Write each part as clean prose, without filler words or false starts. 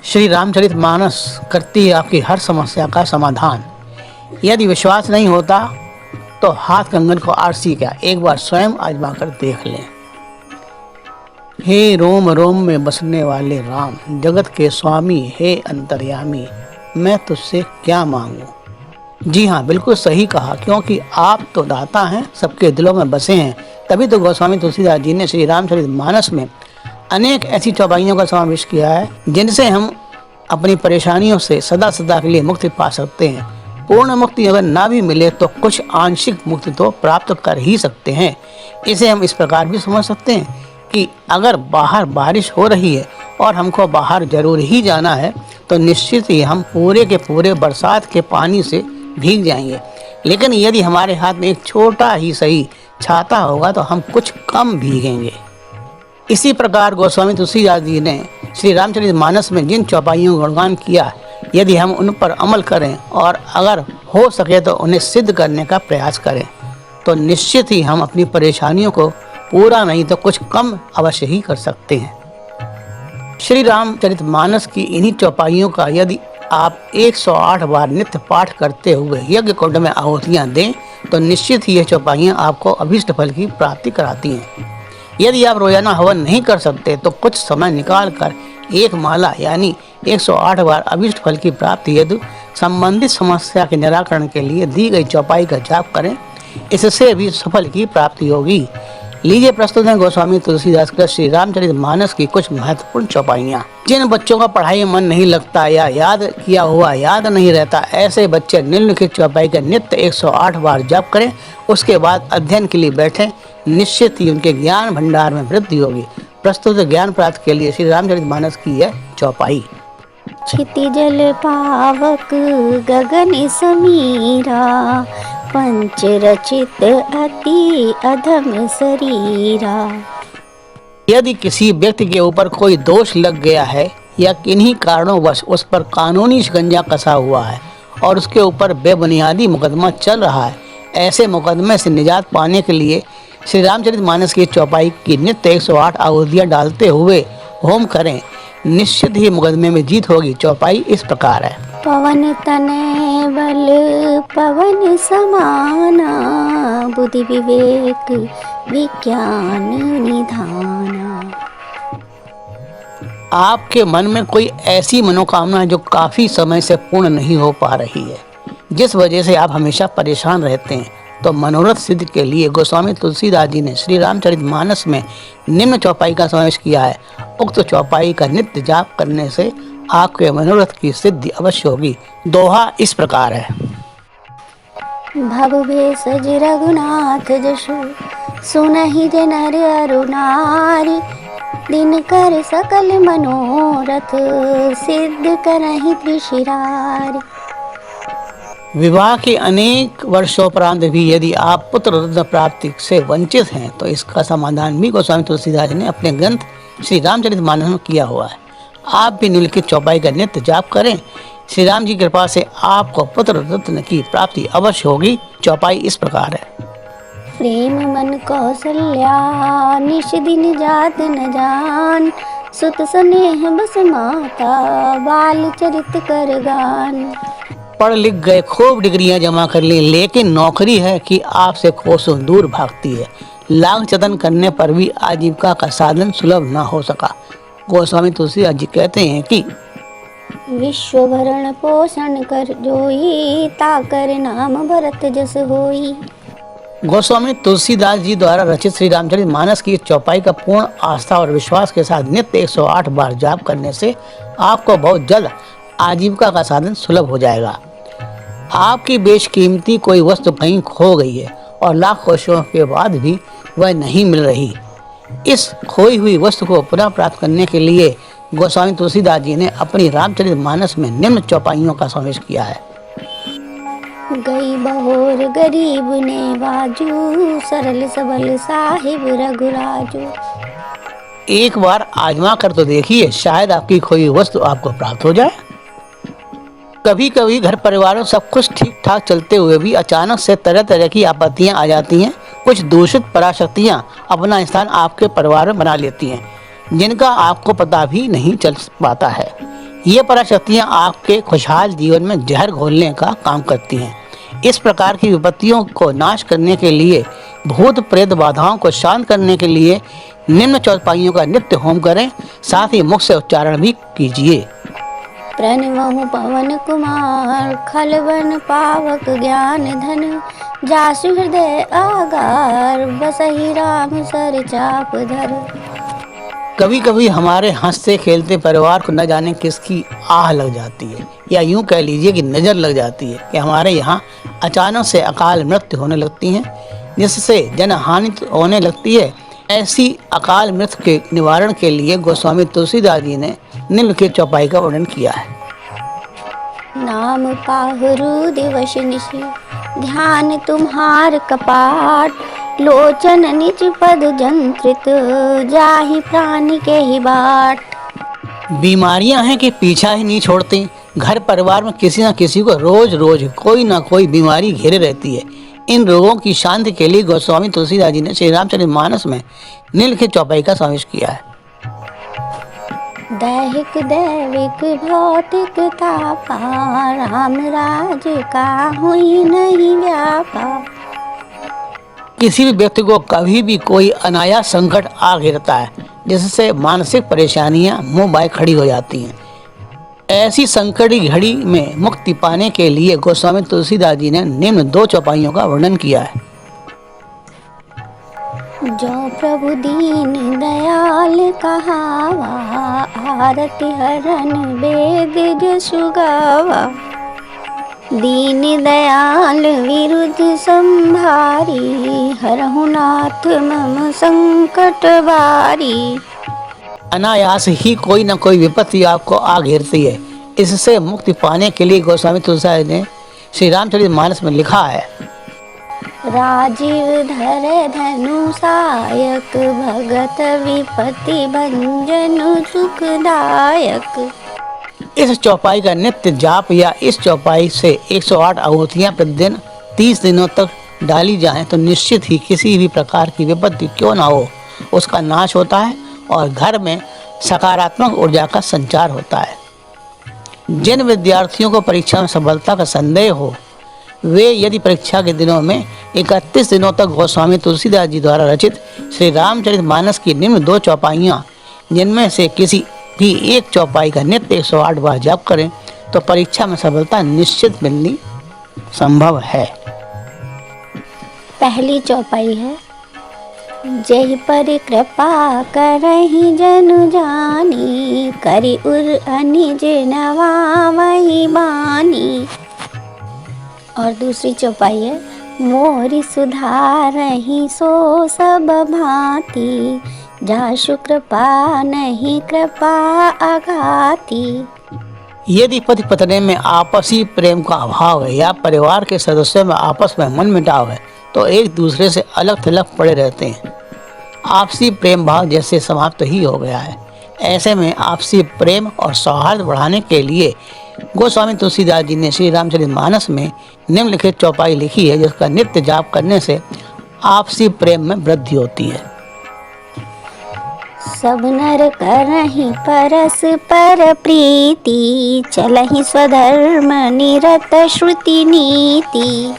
श्री रामचरितमानस करती है आपकी हर समस्या का समाधान। यदि विश्वास नहीं होता तो हाथ कंगन को आरसी क्या एक बार स्वयं आजमा कर देख लें। हे रोम रोम में बसने वाले राम, जगत के स्वामी हे अंतर्यामी, मैं तुझसे क्या मांगू। जी हाँ, बिल्कुल सही कहा, क्योंकि आप तो दाता हैं, सबके दिलों में बसे हैं। तभी तो गोस्वामी तुलसीदास जी ने श्री रामचरितमानस में अनेक ऐसी चौपाइयों का समावेश किया है जिनसे हम अपनी परेशानियों से सदा सदा के लिए मुक्ति पा सकते हैं। पूर्ण मुक्ति अगर ना भी मिले तो कुछ आंशिक मुक्ति तो प्राप्त कर ही सकते हैं। इसे हम इस प्रकार भी समझ सकते हैं कि अगर बाहर बारिश हो रही है और हमको बाहर जरूर ही जाना है तो निश्चित ही हम पूरे के पूरे बरसात के पानी से भीग जाएंगे। लेकिन यदि हमारे हाथ में एक छोटा ही सही छाता होगा तो हम कुछ कम भीगेंगे। इसी प्रकार गोस्वामी तुलसीदास जी ने श्री रामचरितमानस में जिन चौपाइयों का गुणगान किया, यदि हम उन पर अमल करें और अगर हो सके तो उन्हें सिद्ध करने का प्रयास करें तो निश्चित ही हम अपनी परेशानियों को पूरा नहीं तो कुछ कम अवश्य ही कर सकते हैं। श्री रामचरितमानस की इन्हीं चौपाइयों का यदि आप 108 बार नित्य पाठ करते हुए यज्ञ कुंड में आहुतियाँ दें तो निश्चित ही यह चौपाइयाँ आपको अभीष्ट फल की प्राप्ति कराती हैं। यदि आप रोजाना हवन नहीं कर सकते तो कुछ समय निकाल कर एक माला यानी 108 बार अभीष्ट फल की प्राप्ति हेतु संबंधित समस्या के निराकरण के लिए दी गई चौपाई का जाप करें, इससे भी सफल की प्राप्ति होगी। लीजिए प्रस्तुत है गोस्वामी तुलसीदास का श्री रामचरितमानस की कुछ महत्वपूर्ण चौपाइयाँ। जिन बच्चों का पढ़ाई में मन नहीं लगता या याद किया हुआ याद नहीं रहता, ऐसे बच्चे निम्नलिखित चौपाई का नित्य 108 बार जाप करें। उसके बाद अध्ययन के लिए बैठें, निश्चित ही उनके ज्ञान भंडार में वृद्धि होगी। प्रस्तुत ज्ञान प्राप्त के लिए श्री रामचरितमानस की यह चौपाई। क्षितिजल पावक गगन समीरा, पंच रचित अति अधम शरीरा। यदि किसी व्यक्ति के ऊपर कोई दोष लग गया है या किन्हीं कारणोंवश उस पर कानूनी शिकंजा कसा हुआ है और उसके ऊपर बेबुनियादी मुकदमा चल रहा है, ऐसे मुकदमे से निजात पाने के लिए श्री रामचरितमानस की चौपाई की नित्य 108 आहुतियाँ डालते हुए होम करें, निश्चित ही मुकदमे में जीत होगी। चौपाई इस प्रकार है। पवन तनय बल पवन समाना, बुद्धि विवेक विज्ञान निधाना। आपके मन में कोई ऐसी मनोकामना है जो काफी समय से पूर्ण नहीं हो पा रही है, जिस वजह से आप हमेशा परेशान रहते हैं, तो मनोरथ सिद्धि के लिए गोस्वामी तुलसीदास जी ने श्री रामचरितमानस में निम्न चौपाई का समावेश किया है। उक्त चौपाई का नित्य जाप करने से आपके मनोरथ की सिद्धि अवश्य होगी। दोहा इस प्रकार है। भव भेषज रघुनाथ जसु, सुनहि जे नर अरु नारी, दिन कर सकल मनोरथ, सिद्ध करहि त्रिशिरारी। विवाह के अनेक वर्षोपरांत भी यदि आप पुत्र रत्न प्राप्ति से वंचित हैं तो इसका समाधान भी गोस्वामी तुलसीदास जी ने अपने ग्रंथ श्री रामचरितमानस में किया हुआ है। आप भी निम्नलिखित चौपाई का नित्य जाप करें, श्री राम जी की कृपा से आपको पुत्र रत्न की प्राप्ति अवश्य होगी। चौपाई इस प्रकार है। प्रेम मन कौशल्या, निश दिन जात न जान, सुत स्नेह बस माता, बाल चरित कर गान। पढ़ लिख गए, खूब डिग्रियां जमा कर ली, लेकिन नौकरी है कि आपसे कोसों दूर भागती है। लाख जतन करने पर भी आजीविका का साधन सुलभ न हो सका। गोस्वामी तुलसीदास जी कहते हैं कि विश्व भरण पोषण कर जोई, ताकर नाम भरत जस होई। गोस्वामी तुलसीदास जी द्वारा रचित श्री रामचरितमानस की चौपाई का पूर्ण आस्था और विश्वास के साथ नित्य 108 बार जाप करने से आपको बहुत जल्द आजीविका का साधन सुलभ हो जाएगा। आपकी बेशकीमती कोई वस्तु कहीं खो गई है और लाख कोशिशों के बाद भी वह नहीं मिल रही। इस खोई हुई वस्तु को पुनः प्राप्त करने के लिए गोस्वामी तुलसीदास जी ने अपनी रामचरितमानस में निम्न चौपाइयों का समावेश किया है। गई बहोर गरीब ने बाजू, सरल सबल साहिब रघुराजू। एक बार आजमा कर तो देखिए, शायद आपकी खोई हुई वस्तु आपको प्राप्त हो जाए। कभी कभी घर परिवार में सब कुछ ठीक ठाक चलते हुए भी अचानक से तरह तरह की आपत्तियां आ जाती हैं। कुछ दूषित पराशक्तियां अपना स्थान आपके परिवार में बना लेती हैं, जिनका आपको पता भी नहीं चल पाता है। ये पराशक्तियाँ आपके खुशहाल जीवन में जहर घोलने का काम करती हैं। इस प्रकार की विपत्तियों को नाश करने के लिए, भूत प्रेत बाधाओं को शांत करने के लिए निम्न चौपाइयों का नित्य होम करें, साथ ही मुख से उच्चारण भी कीजिए। प्रणवहु पवन कुमार, खलवन पावक ज्ञान धन, जासु हृदय आगार, बसहि राम सर चाप धर। कभी कभी हमारे हंसते खेलते परिवार को न जाने किसकी आह लग जाती है, या यूं कह लीजिए कि नज़र लग जाती है कि हमारे यहाँ अचानक से अकाल मृत्यु होने लगती हैं, जिससे जनहानि होने लगती है। ऐसी अकाल मृत्यु के निवारण के लिए गोस्वामी तुलसीदास जी ने निम्नलिखित चौपाई का वर्णन किया है। नाम पाहुरु दिवस निशि, ध्यान तुम्हार कपाट, लोचन निज पद जंत्रित, जाहि प्राणी के ही बाट। बीमारियां हैं कि पीछा ही नहीं छोड़ती। घर परिवार में किसी न किसी को रोज रोज कोई ना कोई बीमारी घेरे रहती है। इन रोगों की शांति के लिए गोस्वामी तुलसीदास जी ने श्री रामचरितमानस में निम्नलिखित चौपाई का समावेश किया है। दैहिक दैविक भौतिक तापा, राम राज का हुई नहीं व्यापा। किसी भी व्यक्ति को कभी भी कोई अनायास संकट आ घिरता है, जिससे मानसिक परेशानियां मुंह बाय खड़ी हो जाती हैं। ऐसी संकटी घड़ी में मुक्ति पाने के लिए गोस्वामी तुलसीदास जी ने निम्न 2 चौपाइयों का वर्णन किया है। जो प्रभु दीन दयाल कहावा, आरती हरन वेद जसु गावा। दीन दयाल विरुद्ध संभारी, हरहु नाथ मम संकट बारी। अनायास ही कोई न कोई विपत्ति आपको आ घेरती है। इससे मुक्ति पाने के लिए गोस्वामी तुलसीदास ने श्री रामचरितमानस में लिखा है। राजीव धर धनु सायक, भगत विपत्ति भंजन सुखदायक। इस चौपाई का नित्य जाप या इस चौपाई से 108 आहुतियाँ प्रतिदिन 30 दिनों तक डाली जाएं तो निश्चित ही किसी भी प्रकार की विपत्ति क्यों ना हो, उसका नाश होता है और घर में सकारात्मक ऊर्जा का संचार होता है। जिन विद्यार्थियों को परीक्षा में सफलता का संदेह हो, वे यदि परीक्षा के दिनों में 31 दिनों तक गोस्वामी तुलसीदास जी द्वारा रचित श्री रामचरितमानस की निम्न 2 चौपाइयाँ, जिनमें से किसी भी एक चौपाई का नित्य 108 बार जाप करें तो परीक्षा में सफलता निश्चित मिलनी संभव है। पहली चौपाई है। जय पर कृपा करहि जनु जानी, करि उर अनिज नवावहि बानी। और दूसरी चौपाई है। मोरी सुधारहि सो सब भांति, जासु कृपा नहीं कृपा आघाती। यदि पति पत्नी में आपसी प्रेम का अभाव है या परिवार के सदस्यों में आपस में मनमुटाव है तो एक दूसरे से अलग थलग पड़े रहते हैं। आपसी प्रेम भाव जैसे समाप्त ही हो गया है। ऐसे में आपसी प्रेम और सौहार्द बढ़ाने के लिए गोस्वामी तुलसीदास जी ने श्री रामचरितमानस में निम्नलिखित चौपाई लिखी है, जिसका नित्य जाप करने से आपसी प्रेम में वृद्धि होती है। सब नर करहि परस्पर प्रीति, चलहि स्वधर्म निरत श्रुति नीति।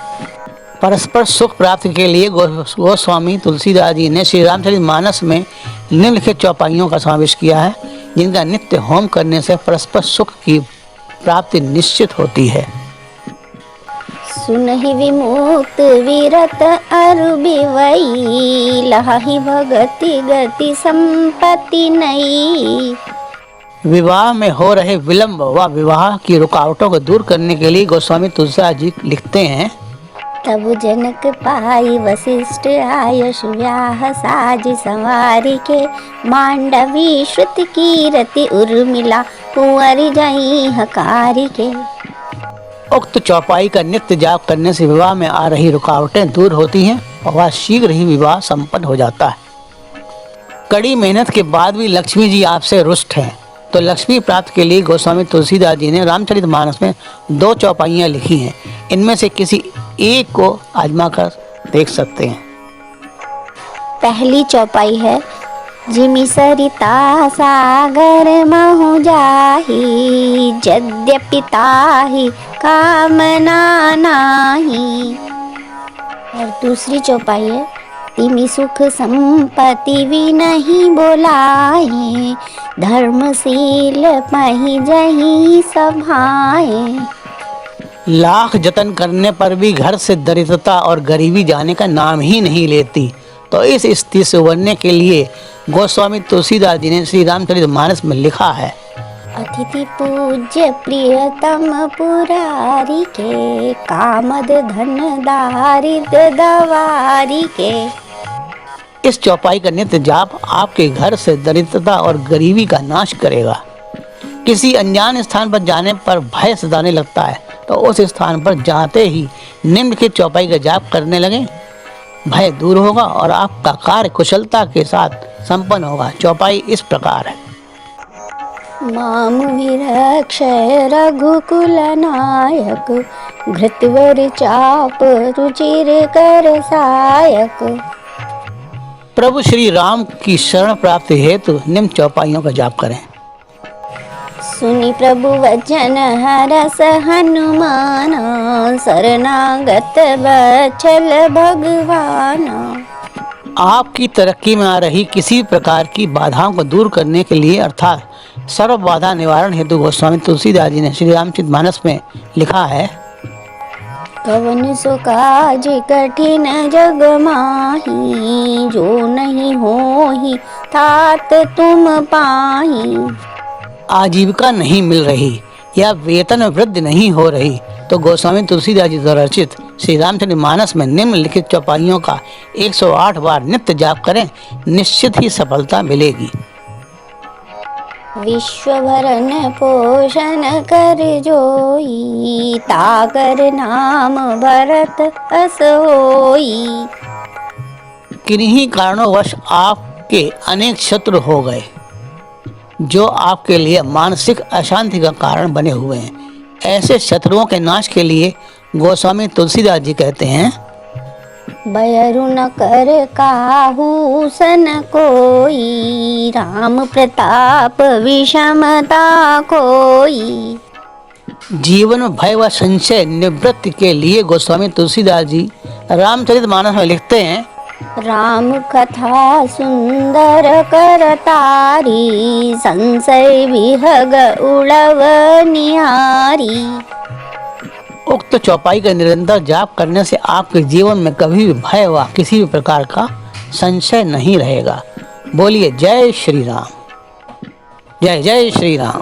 परस्पर सुख प्राप्ति के लिए गोस्वामी तुलसीदास जी ने श्री रामचरितमानस में निम्नलिखित चौपाइयों का समावेश किया है, जिनका नित्य होम करने से परस्पर सुख की प्राप्ति निश्चित होती है। सुनहि विमुक्त विरत अरु बिवई, लहि भगति गति संपत्ति नई। विवाह में हो रहे विलंब व विवाह की रुकावटों को दूर करने के लिए गोस्वामी तुलसीदास जी लिखते हैं। तब जनक पाई वशिष्ठ आयुष व्याह साज संवारी के, मांडवी श्रुत कीरति उर्मिला कुंवरी जई हकारी के। उक्त चौपाई का नित्य जाप करने से विवाह में आ रही रुकावटें दूर होती हैं और वह शीघ्र ही विवाह संपन्न हो जाता है। कड़ी मेहनत के बाद भी लक्ष्मी जी आपसे रुष्ट हैं, तो लक्ष्मी प्राप्ति के लिए गोस्वामी तुलसीदास जी ने रामचरितमानस में 2 चौपाइयाँ लिखी हैं। इनमें से किसी एक को आजमा कर देख सकते हैं। पहली चौपाई है। जिमि सरिता सागर महु जाहि, यद्यपि ताहि कामना नाही। और दूसरी चौपाई है, तिमि सुख संपत्ति विनहि बोलाए, धर्मशील पहि जहि सभाए। लाख जतन करने पर भी घर से दरिद्रता और गरीबी जाने का नाम ही नहीं लेती। तो इस स्थिति से उबरने के लिए गोस्वामी तुलसीदास जी ने श्री रामचरितमानस में लिखा है, अतिथि पूज्य प्रियतम पुरारी के, कामद धन दारिद्र दवारी के। इस चौपाई का नित्य जाप आपके घर से दरिद्रता और गरीबी का नाश करेगा। किसी अनजान स्थान पर जाने पर भय सताने लगता है, तो उस स्थान पर जाते ही निम्नलिखित चौपाई का जाप करने लगे, भय दूर होगा और आपका कार्य कुशलता के साथ संपन्न होगा। चौपाई इस प्रकार है, माम विरक्षय रघुकुल नायक, घृतवर चाप रुचिर कर सायक। प्रभु श्री राम की शरण प्राप्ति हेतु निम्न चौपाइयों का जाप करें। सुनि प्रभु वचन हरस हनुमान, शरणागत बछल भगवान। आपकी तरक्की में आ रही किसी प्रकार की बाधाओं को दूर करने के लिए अर्थात सर्व बाधा निवारण हेतु गोस्वामी तुलसीदास जी ने श्री रामचरितमानस में लिखा है, कवन सो काज कठिन जग माही, जो नहीं होहि तात तुम पाही। आजीविका नहीं मिल रही या वेतन में वृद्धि नहीं हो रही, तो गोस्वामी तुलसीदास जी द्वारा रचित श्री रामचरितमानस में निम्नलिखित चौपाइयों का 108 बार नित्य जाप करें, निश्चित ही सफलता मिलेगी। विश्व भरण पोषण कर जोई, ताकर नाम भरत अस होई। किन्हीं कारणोंवश आपके अनेक शत्रु हो गए, जो आपके लिए मानसिक अशांति का कारण बने हुए हैं। ऐसे शत्रुओं के नाश के लिए गोस्वामी तुलसीदास जी कहते हैं, बयरु न कर काहू सन कोई, राम प्रताप विषमता कोई। जीवन में भय व संशय निवृत्ति के लिए गोस्वामी तुलसीदास जी रामचरितमानस में लिखते हैं, राम कथा सुंदर कर तारी, संशय विहग उड़व निहारी। उक्त चौपाई का निरंतर जाप करने से आपके जीवन में कभी भी भय व किसी भी प्रकार का संशय नहीं रहेगा। बोलिए जय श्री राम, जय जय श्री राम।